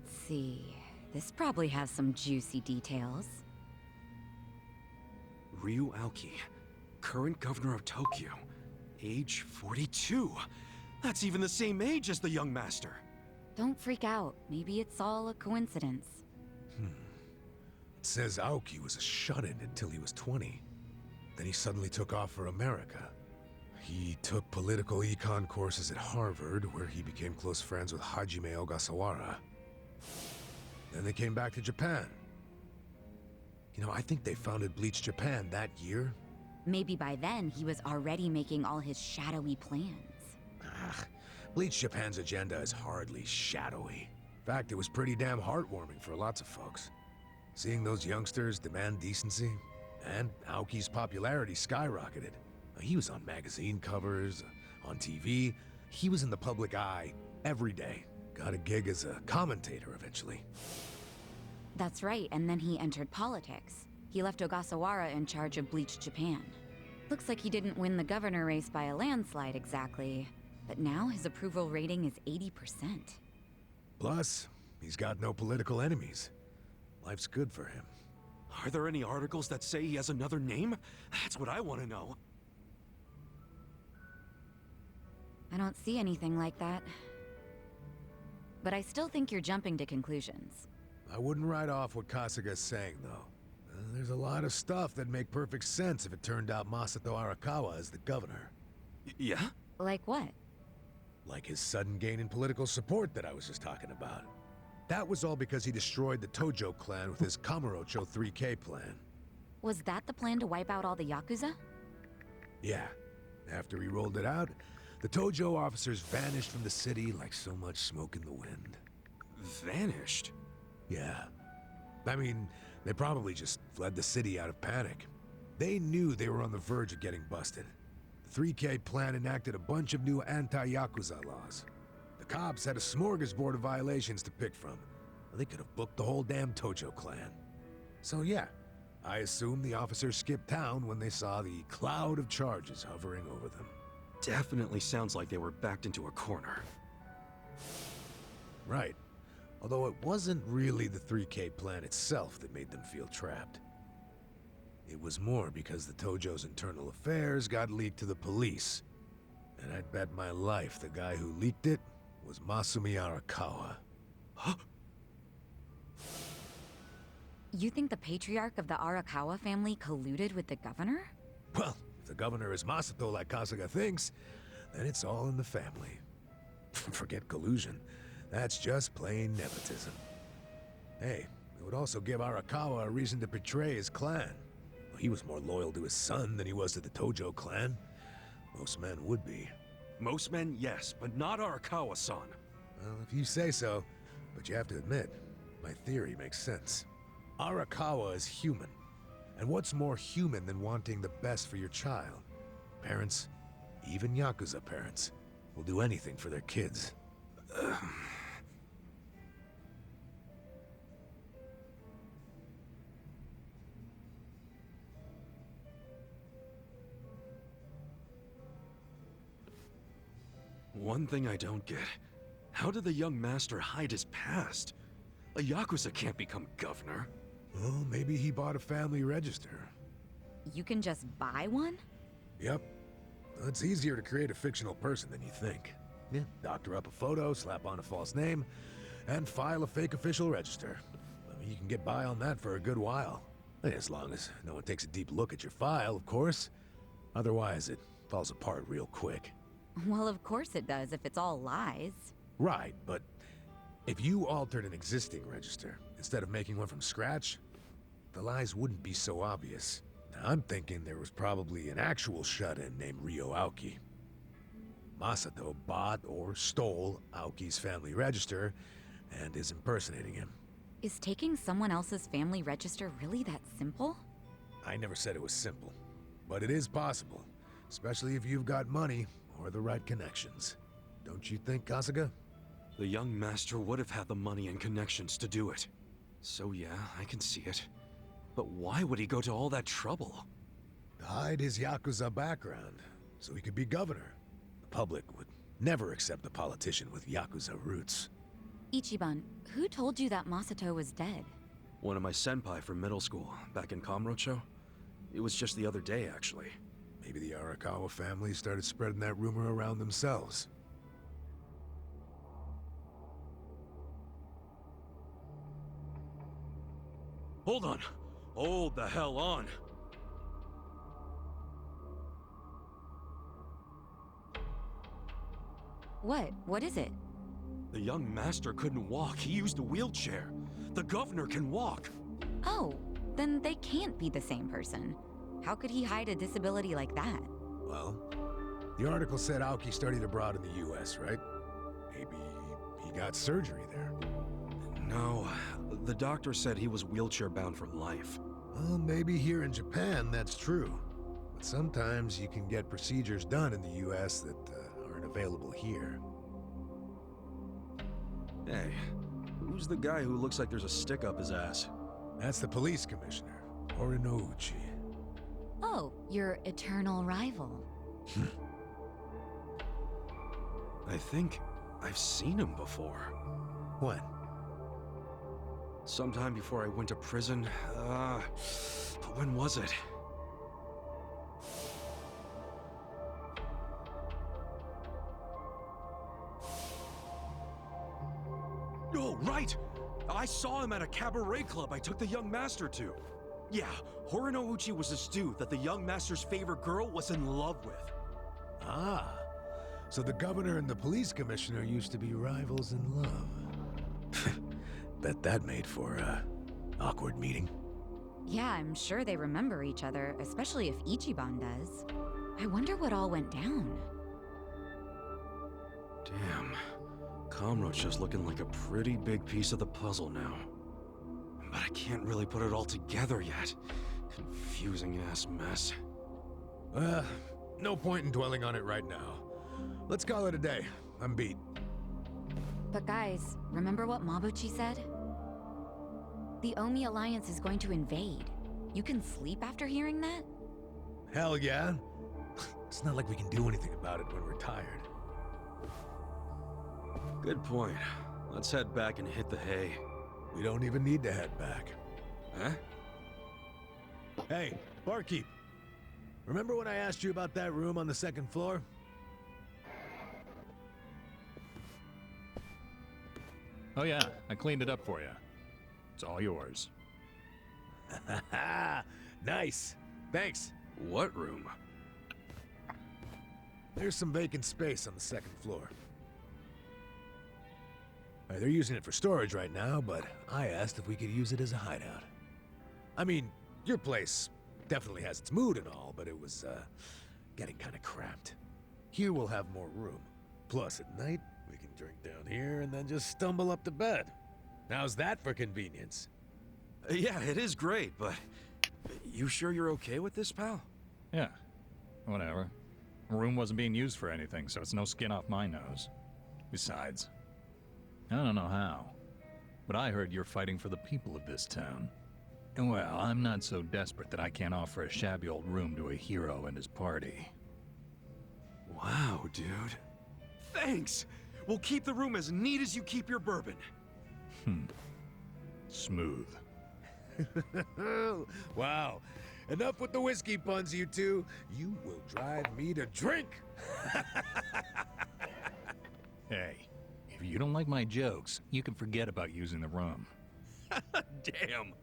Let's see. This probably has some juicy details. Ryu Aoki, current governor of Tokyo, age 42. That's even the same age as the young master. Don't freak out. Maybe it's all a coincidence. It says Aoki was a shut-in until he was 20. Then he suddenly took off for America. He took political econ courses at Harvard, where he became close friends with Hajime Ogasawara. Then they came back to Japan. You know, I think they founded Bleach Japan that year. Maybe by then he was already making all his shadowy plans. Bleach Japan's agenda is hardly shadowy. In fact, it was pretty damn heartwarming for lots of folks. Seeing those youngsters demand decency, and Aoki's popularity skyrocketed. He was on magazine covers, on TV. He was in the public eye every day. Got a gig as a commentator eventually. That's right, and then he entered politics. He left Ogasawara in charge of Bleach Japan. Looks like he didn't win the governor race by a landslide exactly, but now his approval rating is 80%. Plus, he's got no political enemies. Life's good for him. Are there any articles that say he has another name? That's what I want to know. I don't see anything like that. But I still think you're jumping to conclusions. I wouldn't write off what Kasuga's saying, though. There's a lot of stuff that'd make perfect sense if it turned out Masato Arakawa is the governor. Yeah? Like what? Like his sudden gain in political support that I was just talking about. That was all because he destroyed the Tojo clan with his Kamurocho 3K plan. Was that the plan to wipe out all the Yakuza? Yeah. After he rolled it out, the Tojo officers vanished from the city like so much smoke in the wind. Vanished? Yeah. I mean, they probably just fled the city out of panic. They knew they were on the verge of getting busted. The 3K plan enacted a bunch of new anti-Yakuza laws. The cops had a smorgasbord of violations to pick from. They could have booked the whole damn Tojo clan. So yeah, I assume the officers skipped town when they saw the cloud of charges hovering over them. Definitely sounds like they were backed into a corner. Right. Although it wasn't really the 3K plan itself that made them feel trapped. It was more because the Tojo's internal affairs got leaked to the police. And I'd bet my life the guy who leaked it was Masumi Arakawa. Huh? You think the patriarch of the Arakawa family colluded with the governor? Well, if the governor is Masato like Kasuga thinks, then it's all in the family. Forget collusion. That's just plain nepotism. Hey, it would also give Arakawa a reason to betray his clan. Well, he was more loyal to his son than he was to the Tojo clan. Most men would be. Most men, yes, but not Arakawa-san. Well, if you say so, but you have to admit, my theory makes sense. Arakawa is human. And what's more human than wanting the best for your child? Parents, even Yakuza parents, will do anything for their kids. One thing I don't get. How did the young master hide his past? A Yakuza can't become governor. Well, maybe he bought a family register. You can just buy one? Yep. It's easier to create a fictional person than you think. Yeah, doctor up a photo, slap on a false name, and file a fake official register. I mean, you can get by on that for a good while. As long as no one takes a deep look at your file, of course. Otherwise, it falls apart real quick. Well, of course it does if it's all lies. Right, but if you altered an existing register, instead of making one from scratch, the lies wouldn't be so obvious. Now, I'm thinking there was probably an actual shut-in named Ryo Aoki. Masato bought or stole Aoki's family register and is impersonating him. Is taking someone else's family register really that simple? I never said it was simple, but it is possible, especially if you've got money or the right connections. Don't you think, Kasuga? The young master would have had the money and connections to do it. So yeah, I can see it. But why would he go to all that trouble? To hide his Yakuza background, so he could be governor. The public would never accept a politician with Yakuza roots. Ichiban, who told you that Masato was dead? One of my senpai from middle school, back in Kamurocho. It was just the other day, actually. Maybe the Arakawa family started spreading that rumor around themselves. Hold on! Hold the hell on! What? What is it? The young master couldn't walk. He used a wheelchair. The governor can walk. Oh, then they can't be the same person. How could he hide a disability like that? Well, the article said Aoki studied abroad in the US, right? Maybe he got surgery there. No, the doctor said he was wheelchair-bound for life. Well, maybe here in Japan that's true. But sometimes you can get procedures done in the US that aren't available here. Hey, who's the guy who looks like there's a stick up his ass? That's the police commissioner, Uchi. Oh, your eternal rival. I think I've seen him before. When? Sometime before I went to prison. But when was it? Oh, right! I saw him at a cabaret club I took the young master to. Yeah, Uchi was this dude that the young master's favorite girl was in love with. Ah, so the governor and the police commissioner used to be rivals in love. Bet that made for a awkward meeting. Yeah, I'm sure they remember each other, especially if Ichiban does. I wonder what all went down. Damn. Kamurocho's looking like a pretty big piece of the puzzle now. But I can't really put it all together yet. Confusing ass mess. No point in dwelling on it right now. Let's call it a day. I'm beat. But guys, remember what Mabuchi said? The Omi Alliance is going to invade. You can sleep after hearing that? Hell yeah. It's not like we can do anything about it when we're tired. Good point. Let's head back and hit the hay. We don't even need to head back. Huh? Hey, barkeep. Remember when I asked you about that room on the second floor? Oh yeah, I cleaned it up for you. It's all yours. Nice. Thanks. What room? There's some vacant space on the second floor. They're using it for storage right now, but I asked if we could use it as a hideout. I mean, your place definitely has its mood and all, but it was, getting kinda cramped. Here we'll have more room. Plus, at night, we can drink down here and then just stumble up to bed. How's that for convenience? Yeah, it is great, but... You sure you're okay with this, pal? Yeah, whatever. The room wasn't being used for anything, so it's no skin off my nose. Besides, I don't know how, but I heard you're fighting for the people of this town. And well, I'm not so desperate that I can't offer a shabby old room to a hero and his party. Wow, dude. Thanks! We'll keep the room as neat as you keep your bourbon. Smooth. Wow. Enough with the whiskey puns, you two. You will drive me to drink. Hey, if you don't like my jokes, you can forget about using the room. Damn.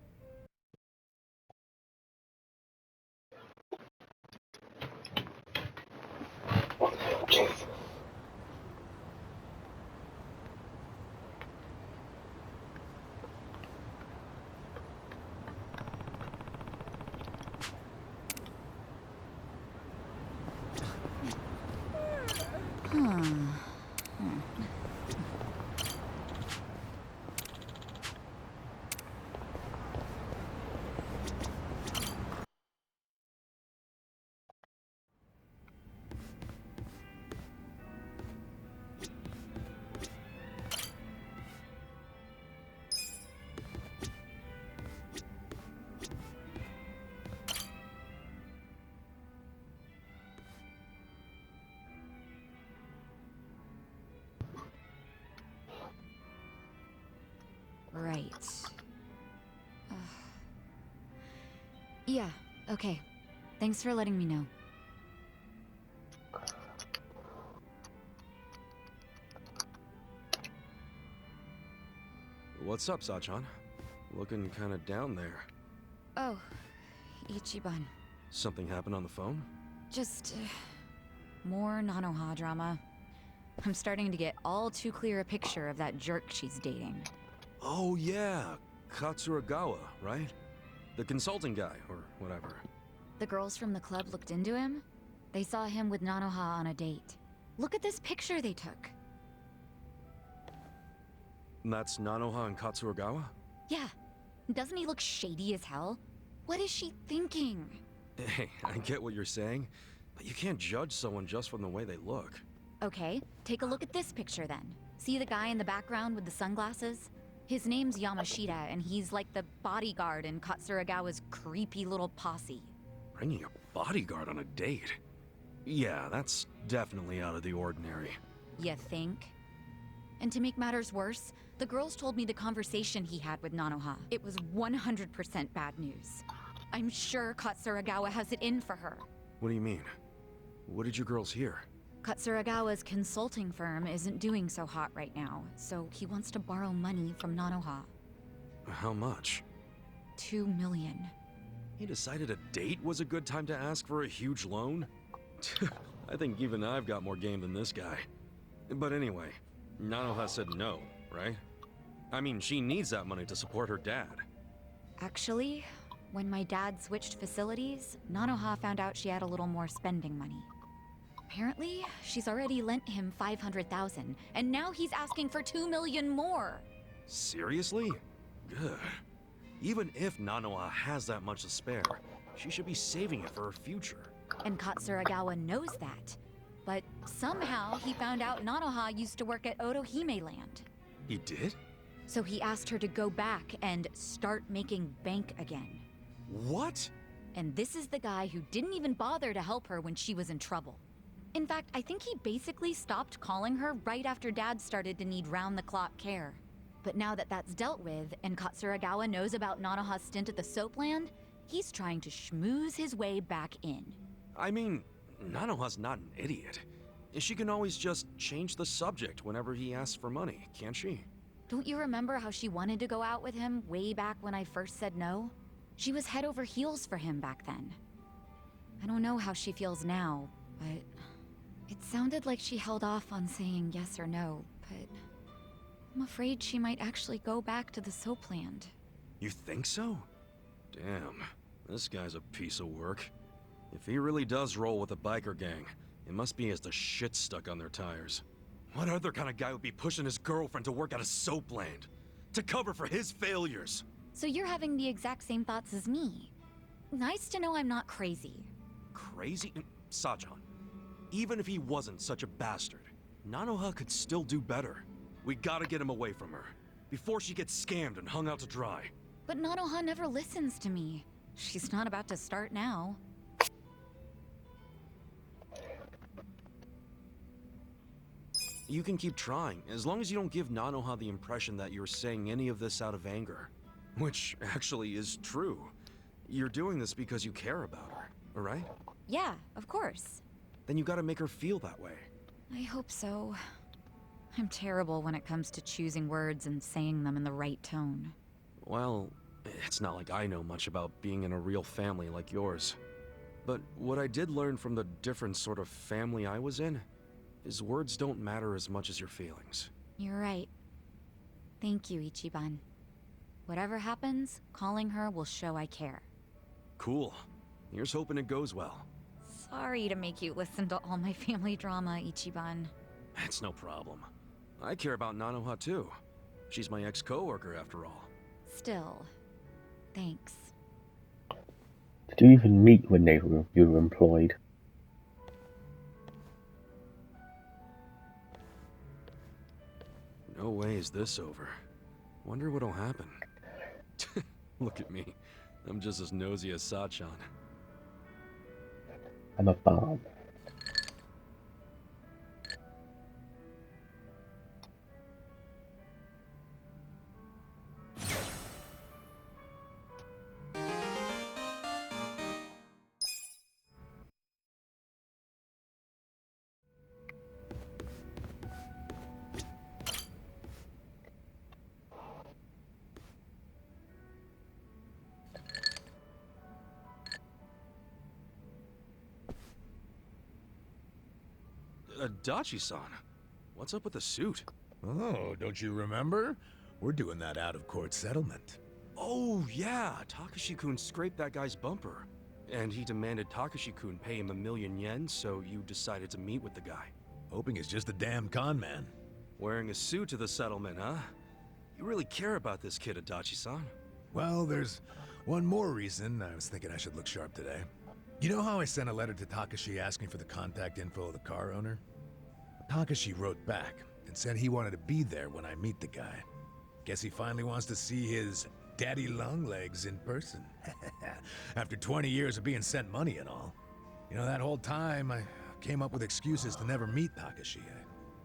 right. Ugh. Yeah, okay. Thanks for letting me know. What's up, Sachan? Looking kinda down there. Oh, Ichiban. Something happened on the phone? Just more Nanoha drama. I'm starting to get all too clear a picture of that jerk she's dating. Oh yeah, Katsuragawa, right? The consulting guy, or whatever. The girls from the club looked into him. They saw him with Nanoha on a date. Look at this picture they took. That's Nanoha and Katsuragawa? Yeah. Doesn't he look shady as hell? What is she thinking? Hey, I get what you're saying, but you can't judge someone just from the way they look. Okay, take a look at this picture then. See the guy in the background with the sunglasses? His name's Yamashita, and he's like the bodyguard in Katsuragawa's creepy little posse. Bringing a bodyguard on a date? Yeah, that's definitely out of the ordinary. You think? And to make matters worse, the girls told me the conversation he had with Nanoha. It was 100% bad news. I'm sure Katsuragawa has it in for her. What do you mean? What did you girls hear? Katsuragawa's consulting firm isn't doing so hot right now, so he wants to borrow money from Nanoha. How much? 2 million. He decided a date was a good time to ask for a huge loan? I think even I've got more game than this guy. But anyway, Nanoha said no, right? I mean, she needs that money to support her dad. Actually, when my dad switched facilities, Nanoha found out she had a little more spending money. Apparently, she's already lent him 500,000, and now he's asking for 2 million more. Seriously? Good. Even if Nanoha has that much to spare, she should be saving it for her future. And Katsuragawa knows that. But somehow he found out Nanoha used to work at Otohime Land. He did? So he asked her to go back and start making bank again. What? And this is the guy who didn't even bother to help her when she was in trouble. In fact, I think he basically stopped calling her right after Dad started to need round-the-clock care. But now that that's dealt with, and Katsuragawa knows about Nanoha's stint at the Soapland, he's trying to schmooze his way back in. I mean, Nanoha's not an idiot. She can always just change the subject whenever he asks for money, can't she? Don't you remember how she wanted to go out with him way back when I first said no? She was head over heels for him back then. I don't know how she feels now, but it sounded like she held off on saying yes or no, but I'm afraid she might actually go back to the Soapland. You think so? Damn, this guy's a piece of work. If he really does roll with a biker gang, it must be he has the shit stuck on their tires. What other kind of guy would be pushing his girlfriend to work at a Soapland? To cover for his failures? So you're having the exact same thoughts as me. Nice to know I'm not crazy. Crazy? Sajan, even if he wasn't such a bastard, Nanoha could still do better. We gotta get him away from her, before she gets scammed and hung out to dry. But Nanoha never listens to me. She's not about to start now. You can keep trying, as long as you don't give Nanoha the impression that you're saying any of this out of anger. Which actually is true. You're doing this because you care about her, alright? Yeah, of course. Then you gotta make her feel that way. I hope so. I'm terrible when it comes to choosing words and saying them in the right tone. Well, it's not like I know much about being in a real family like yours. But what I did learn from the different sort of family I was in is words don't matter as much as your feelings. You're right. Thank you, Ichiban. Whatever happens, calling her will show I care. Cool. Here's hoping it goes well. Sorry to make you listen to all my family drama, Ichiban. It's no problem. I care about Nanoha too. She's my ex-coworker after all. Still, thanks. Did you even meet when you were employed? No way is this over. Wonder what'll happen. Look at me. I'm just as nosy as Sachan. I'm a bomb. Dachi-san. What's up with the suit? Oh, don't you remember? We're doing that out-of-court settlement. Oh, yeah. Takashi-kun scraped that guy's bumper. And he demanded Takashi-kun pay him 1,000,000 yen, so you decided to meet with the guy. Hoping he's just a damn con man. Wearing a suit to the settlement, huh? You really care about this kid, Adachi-san. Well, there's one more reason I was thinking I should look sharp today. You know how I sent a letter to Takashi asking for the contact info of the car owner? Takashi wrote back and said he wanted to be there when I meet the guy. Guess he finally wants to see his daddy longlegs in person. After 20 years of being sent money and all. You know, that whole time I came up with excuses to never meet Takashi.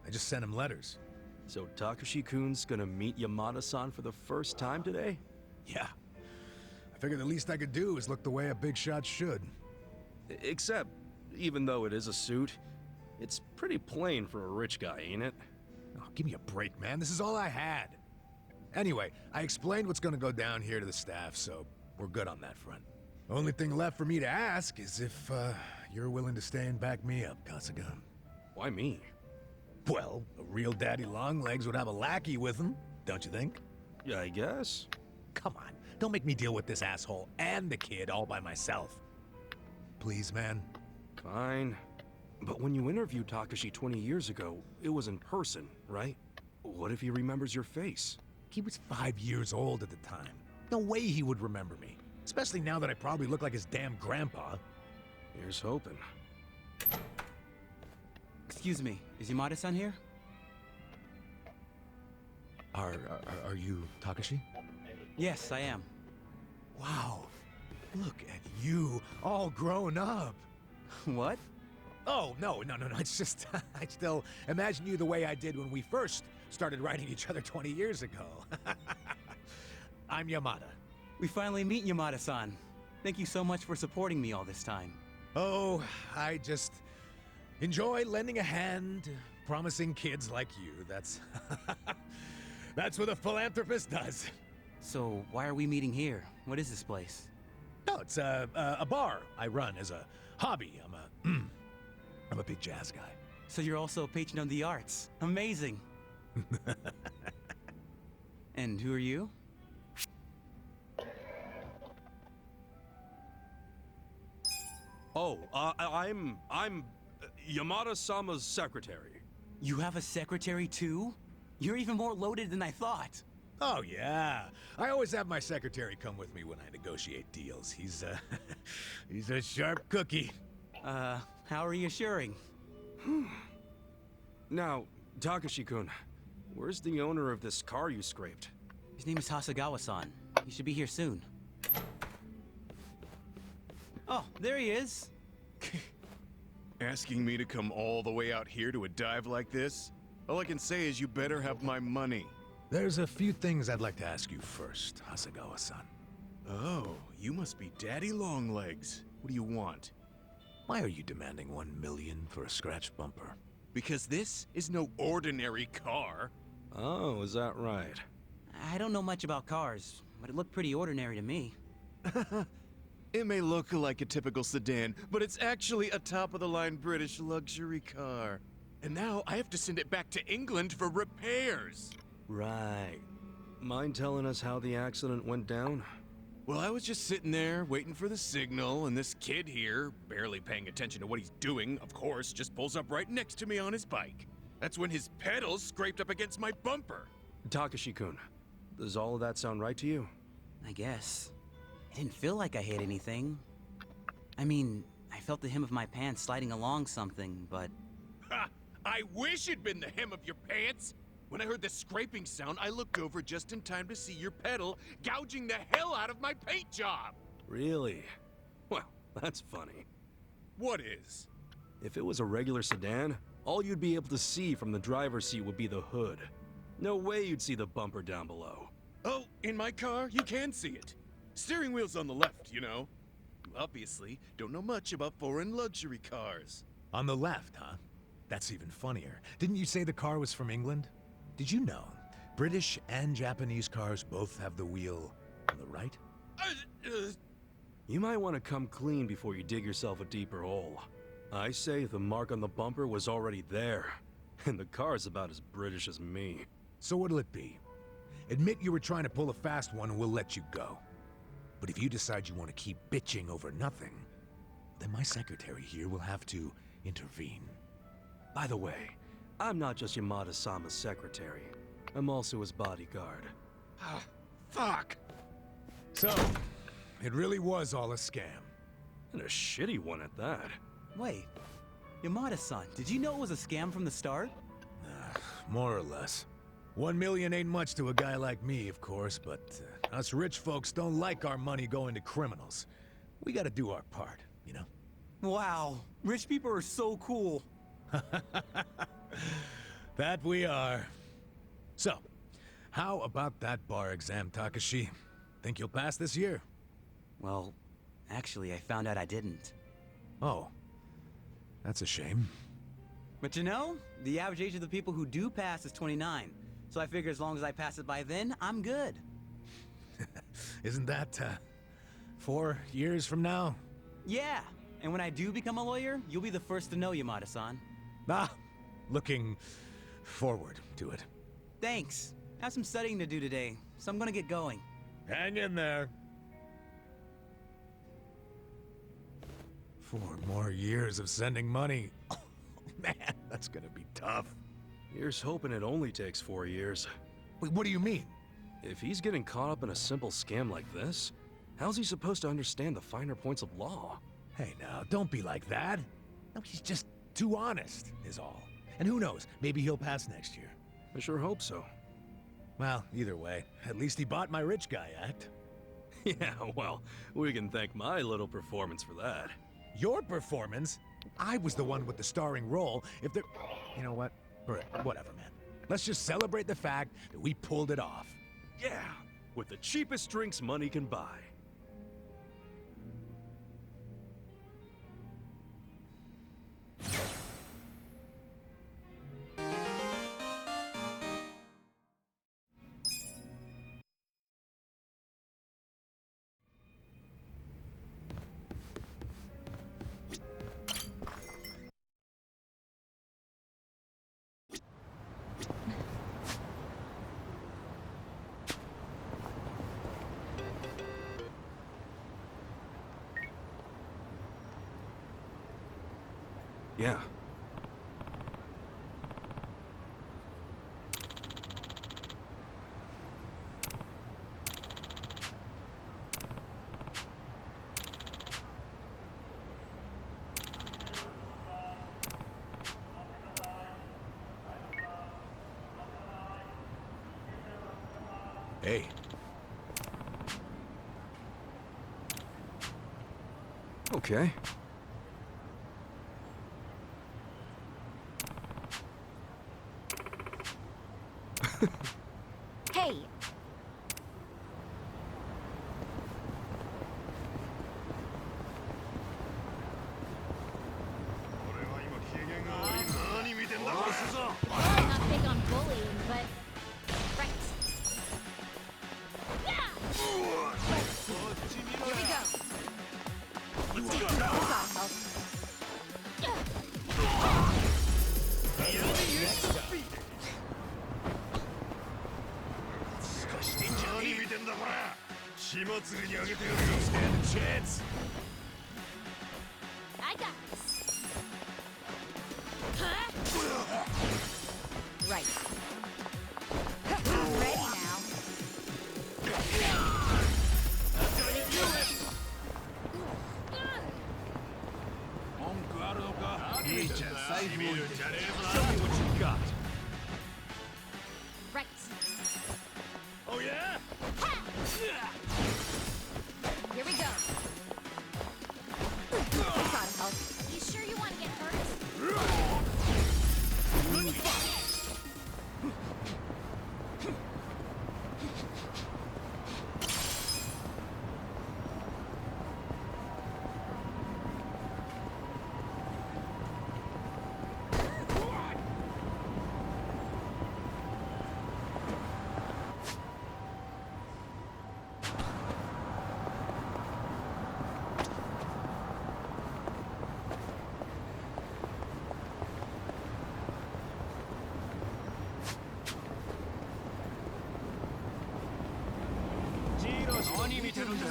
I just sent him letters. So Takashi-kun's gonna meet Yamada-san for the first time today? Yeah. I figured the least I could do is look the way a big shot should. Except, even though it is a suit, it's pretty plain for a rich guy, ain't it? Oh, give me a break, man. This is all I had. Anyway, I explained what's gonna go down here to the staff, so we're good on that front. Only thing left for me to ask is if, you're willing to stay and back me up, Kasuga. Why me? Well, a real daddy longlegs would have a lackey with him, don't you think? Yeah, I guess. Come on, don't make me deal with this asshole and the kid all by myself. Please, man. Fine. But when you interviewed Takashi 20 years ago, it was in person, right? What if he remembers your face? He was 5 years old at the time. No way he would remember me. Especially now that I probably look like his damn grandpa. Here's hoping. Excuse me, is Yamada-san here? Are you Takashi? Yes, I am. Wow. Look at you, all grown up. What? Oh, no. It's just, I still imagine you the way I did when we first started writing each other 20 years ago. I'm Yamada. We finally meet Yamada-san. Thank you so much for supporting me all this time. Oh, I just enjoy lending a hand to promising kids like you. That's what a philanthropist does. So, why are we meeting here? What is this place? No, it's a bar I run as a hobby. I'm a big jazz guy. So you're also a patron of the arts. Amazing. And who are you? Oh, I'm Yamada-sama's secretary. You have a secretary too? You're even more loaded than I thought. Oh, yeah. I always have my secretary come with me when I negotiate deals. He's a sharp cookie. How reassuring. Now, Takashi-kun, where's the owner of this car you scraped? His name is Hasegawa-san. He should be here soon. Oh, there he is. Asking me to come all the way out here to a dive like this? All I can say is you better have my money. There's a few things I'd like to ask you first, Hasegawa-san. Oh, you must be Daddy Longlegs. What do you want? Why are you demanding 1 million for a scratch bumper? Because this is no ordinary car. Oh, is that right? I don't know much about cars, but it looked pretty ordinary to me. It may look like a typical sedan, but it's actually a top-of-the-line British luxury car. And now I have to send it back to England for repairs. Right. Mind telling us how the accident went down? Well, I was just sitting there waiting for the signal, and this kid here, barely paying attention to what he's doing, of course, just pulls up right next to me on his bike. That's when his pedals scraped up against my bumper. Takashi-kun, does all of that sound right to you? I guess. It didn't feel like I hit anything. I mean, I felt the hem of my pants sliding along something, but... Ha! I wish it'd been the hem of your pants! When I heard the scraping sound, I looked over just in time to see your pedal gouging the hell out of my paint job! Really? Well, that's funny. What is? If it was a regular sedan, all you'd be able to see from the driver's seat would be the hood. No way you'd see the bumper down below. Oh, in my car, you can see it. Steering wheel's on the left, you know. You obviously don't know much about foreign luxury cars. On the left, huh? That's even funnier. Didn't you say the car was from England? Did you know British and Japanese cars both have the wheel on the right? You might want to come clean before you dig yourself a deeper hole. I say the mark on the bumper was already there, and the car's about as British as me. So what'll it be? Admit you were trying to pull a fast one and we'll let you go. But if you decide you want to keep bitching over nothing, then my secretary here will have to intervene. By the way, I'm not just Yamada-sama's secretary. I'm also his bodyguard. Ah, fuck! So, it really was all a scam. And a shitty one at that. Wait, Yamada-san, did you know it was a scam from the start? More or less. 1 million ain't much to a guy like me, of course, but us rich folks don't like our money going to criminals. We gotta do our part, you know? Wow, rich people are so cool. That we are. So, how about that bar exam, Takashi? Think you'll pass this year? Well, actually, I found out I didn't. Oh. That's a shame. But you know, the average age of the people who do pass is 29. So I figure as long as I pass it by then, I'm good. Isn't that, 4 years from now? Yeah, and when I do become a lawyer, you'll be the first to know, Yamada-san. Ah, looking forward to it. Thanks. I have some studying to do today, so I'm gonna get going. Hang in there. 4 more years of sending money. Oh, man, that's gonna be tough. Here's hoping it only takes 4 years. Wait, what do you mean? If he's getting caught up in a simple scam like this, how's he supposed to understand the finer points of law? Hey now, don't be like that. No, he's just too honest, is all. And who knows, maybe he'll pass next year. I sure hope so. Well, either way, at least he bought my rich guy act. Yeah, well, we can thank my little performance for that. Your performance? I was the one with the starring role. If there... You know what? Whatever, man. Let's just celebrate the fact that we pulled it off. Yeah, with the cheapest drinks money can buy. Yeah. Hey. Okay. Hey! I'm not big on bullying, but... Right. Here we go. Hold on, Hulk. Stand a chance. I got this. Right. I'm ready now. Show me what you got. Right. Oh, yeah? Here we go. I got it, Hulk. You sure you want to get hurt?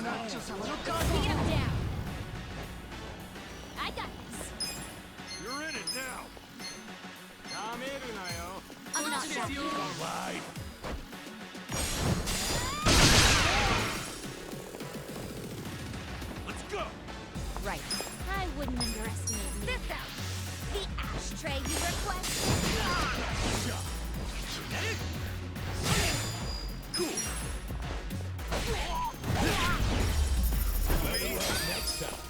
Beat him down. I got this. You're in it now. I'm not done. Live. Let's go. Right. I wouldn't underestimate me. This out. The ashtray you requested. Cool. Next time.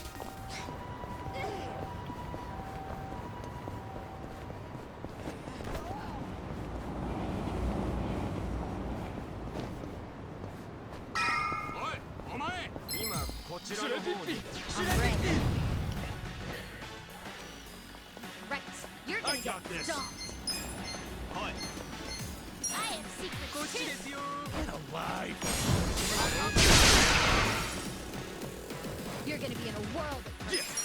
I'm ready. Right. You're gonna I got get this. stomped. I have secrets too. Get alive. You're gonna be in a world of hurt.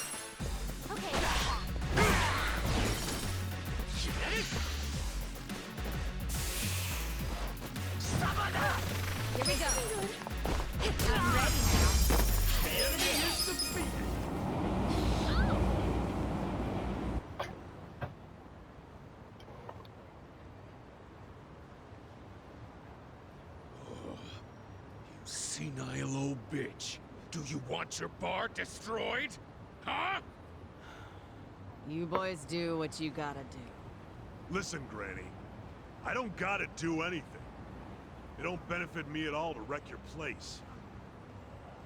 Okay. Here we go. I'm ready now. Senile old bitch. Do you want your bar destroyed? Huh? You boys do what you gotta do. Listen, Granny. I don't gotta do anything. It don't benefit me at all to wreck your place.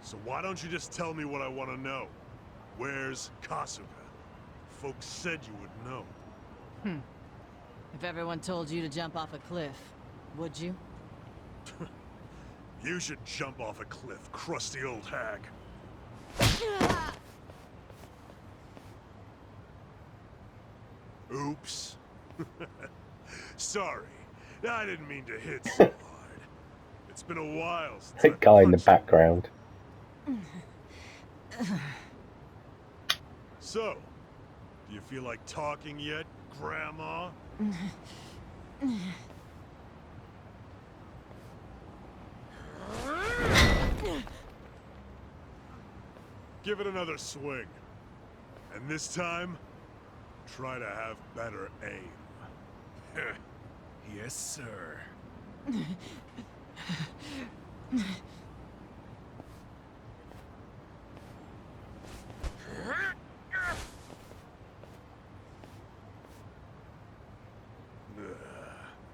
So why don't you just tell me what I want to know? Where's Kasuga? Folks said you would know. If everyone told you to jump off a cliff, would you? You should jump off a cliff, crusty old hag. Oops. Sorry. I didn't mean to hit so hard. It's been a while since The I've guy in the punched you. background. So, do you feel like talking yet, Grandma? Give it another swing. And this time, try to have better aim. Yes, sir.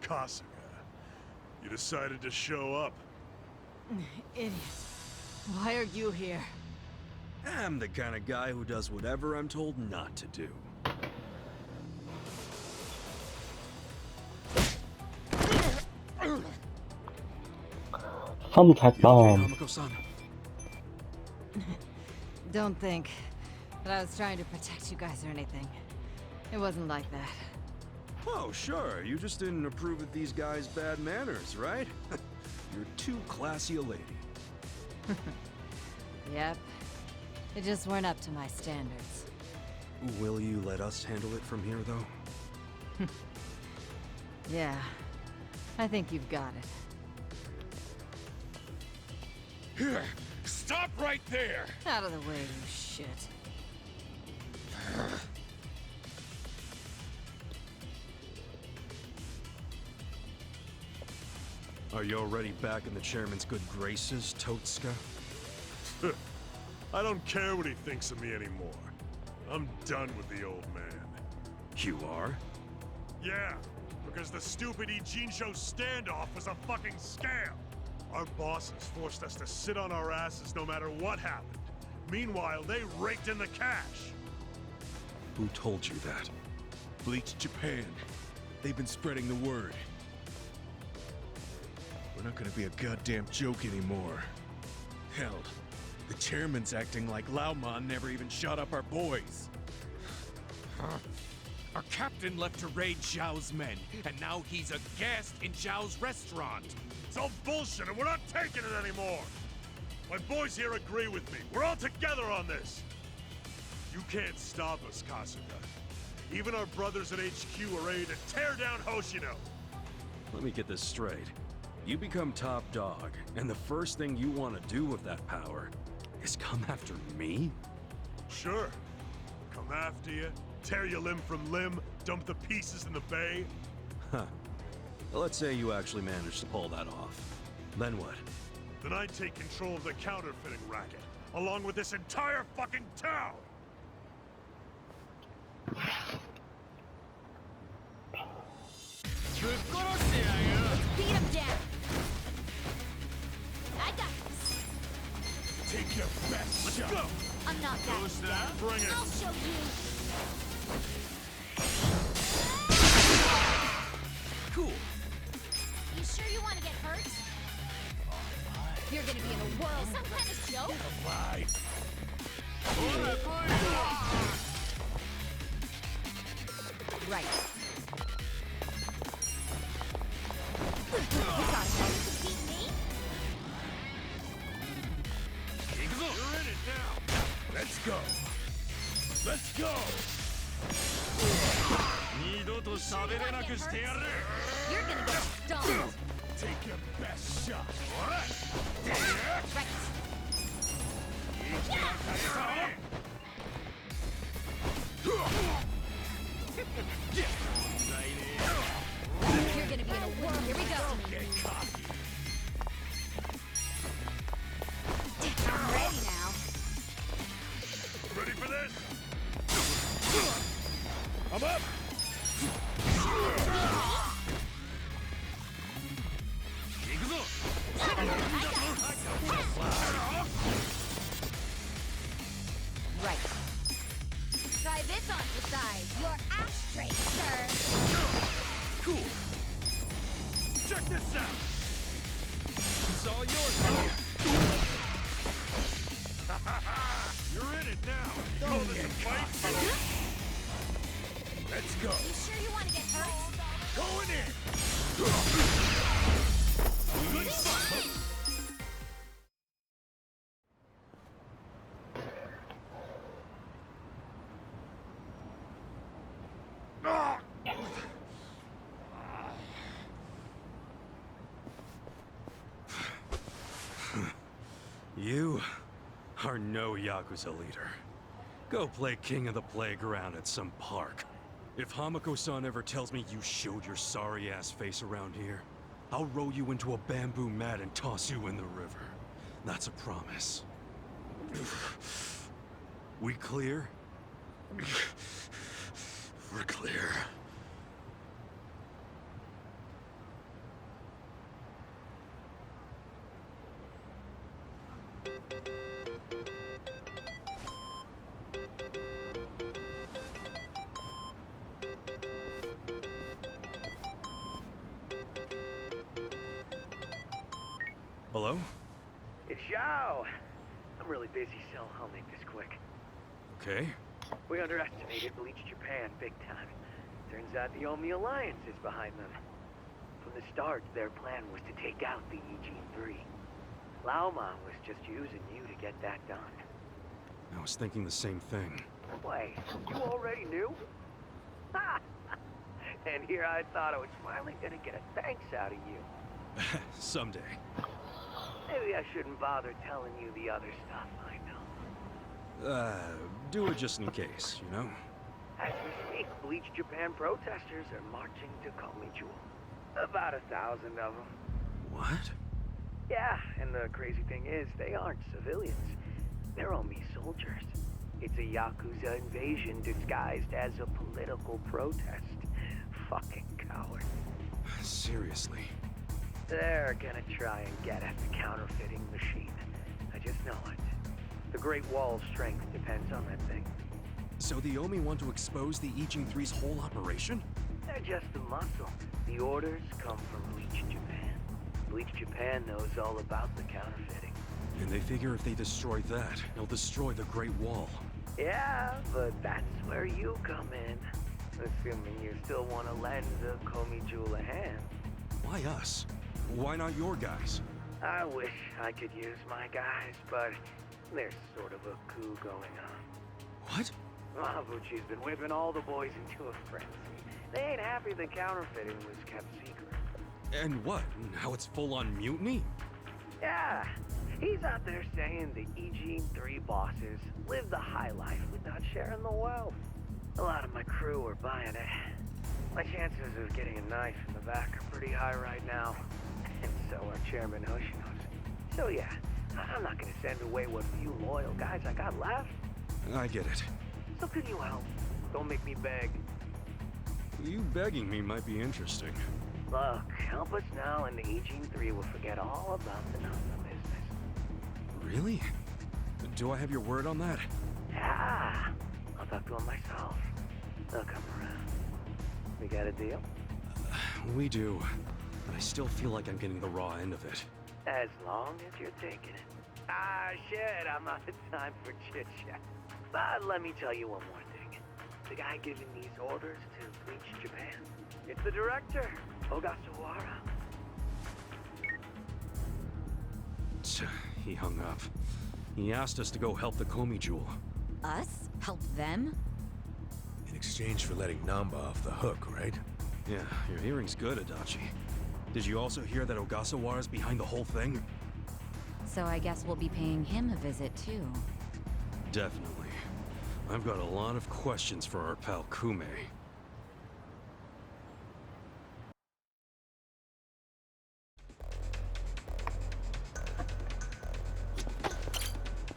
Kasuga, you decided to show up. Idiot. Why are you here? I'm the kind of guy who does whatever I'm told not to do. Thumbtack bomb. Hamako-san? Don't think that I was trying to protect you guys or anything. It wasn't like that. Oh, sure. You just didn't approve of these guys' bad manners, right? You're too classy a lady. Yep. They just weren't up to my standards. Will you let us handle it from here, though? Yeah. I think you've got it. Here, stop right there! Out of the way, you shit. Are you already back in the chairman's good graces, Totsuka? I don't care what he thinks of me anymore. I'm done with the old man. You are? Yeah, because the stupid Ijincho standoff was a fucking scam. Our bosses forced us to sit on our asses no matter what happened. Meanwhile, they raked in the cash. Who told you that? Bleach Japan. They've been spreading the word. We're not gonna be a goddamn joke anymore. Hell, the chairman's acting like Lauman never even shot up our boys. Our captain left to raid Zhao's men, and now he's a guest in Zhao's restaurant. It's all bullshit and we're not taking it anymore. My boys here agree with me. We're all together on this. You can't stop us, Kasuga. Even our brothers at HQ are ready to tear down Hoshino. Let me get this straight. You become top dog, and the first thing you want to do with that power is come after me? Sure. Come after you, tear you limb from limb, dump the pieces in the bay. Huh. Well, let's say you actually managed to pull that off. Then what? Then I take control of the counterfeiting racket, along with this entire fucking town! Beat him down. I got this. Take your best shot! Go! I'm not that. Who's that? Bring it! I'll show you. Cool. You sure you want to get hurt? You're gonna be in a whirl. Some kind of joke? Right. Beat me? You're in it now! Let's go! Let's go! You're gonna get stoned. Take your best shot! Right. You're gonna be in a whirl. Here we go. I'm ready now. Ready for this? I'm up! Right. Try this on for size. Your ashtray, sir. Cool! Check this out! It's all yours, You're in it now! Call this a fight? Let's go! You sure you want to get hurt? Going in! Good fight! You are no Yakuza leader. Go play king of the playground at some park. If Hamako-san ever tells me you showed your sorry-ass face around here, I'll roll you into a bamboo mat and toss you in the river. That's a promise. We clear? We're clear. Hello? It's Zhao. I'm really busy, so I'll make this quick. Okay. We underestimated Bleach Japan big time. Turns out the Omi Alliance is behind them. From the start, their plan was to take out the EG-3. Laoma was just using you to get that done. I was thinking the same thing. Wait, you already knew? Ha! And here I thought I was finally gonna get a thanks out of you. Someday. Maybe I shouldn't bother telling you the other stuff I know. Do it just in case, you know? As we speak, Bleach Japan protesters are marching to Komijul. About 1,000 of them. What? Yeah, and the crazy thing is, they aren't civilians. They're Omi soldiers. It's a Yakuza invasion disguised as a political protest. Fucking cowards. Seriously? They're gonna try and get at the counterfeiting machine. I just know it. The Great Wall's strength depends on that thing. So the Omi want to expose the EG-3's whole operation? They're just the muscle. The orders come from Bleach Japan. Bleach Japan knows all about the counterfeiting. And they figure if they destroy that, they'll destroy the Great Wall. Yeah, but that's where you come in. Assuming you still want to lend the Komijul a hand. Why us? Why not your guys? I wish I could use my guys, but there's sort of a coup going on. What? Mabuchi's been whipping all the boys into a frenzy. They ain't happy the counterfeiting was kept secret. And what? Now it's full-on mutiny? Yeah, he's out there saying the EG3 bosses live the high life without sharing the wealth. A lot of my crew are buying it. My chances of getting a knife in the back are pretty high right now. And so are Chairman Hoshino's. So yeah, I'm not gonna send away what few loyal guys I got left. I get it. So can you help? Don't make me beg. You begging me might be interesting. Look, help us now and the EG3 will forget all about the Nanda business. Really? Do I have your word on that? Yeah, I'll talk to him myself. They'll come around. We got a deal? We do. But I still feel like I'm getting the raw end of it. As long as you're taking it. Ah, shit, I'm out of time for chit-chat. But let me tell you one more thing. The guy giving these orders to Bleach Japan, it's the director, Ogasawara. He hung up. He asked us to go help the Komi Jewel. Us? Help them? In exchange for letting Namba off the hook, right? Yeah, your hearing's good, Adachi. Did you also hear that Ogasawara's behind the whole thing? So I guess we'll be paying him a visit too. Definitely. I've got a lot of questions for our pal Kume.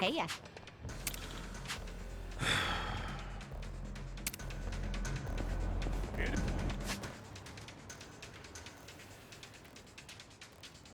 Hey,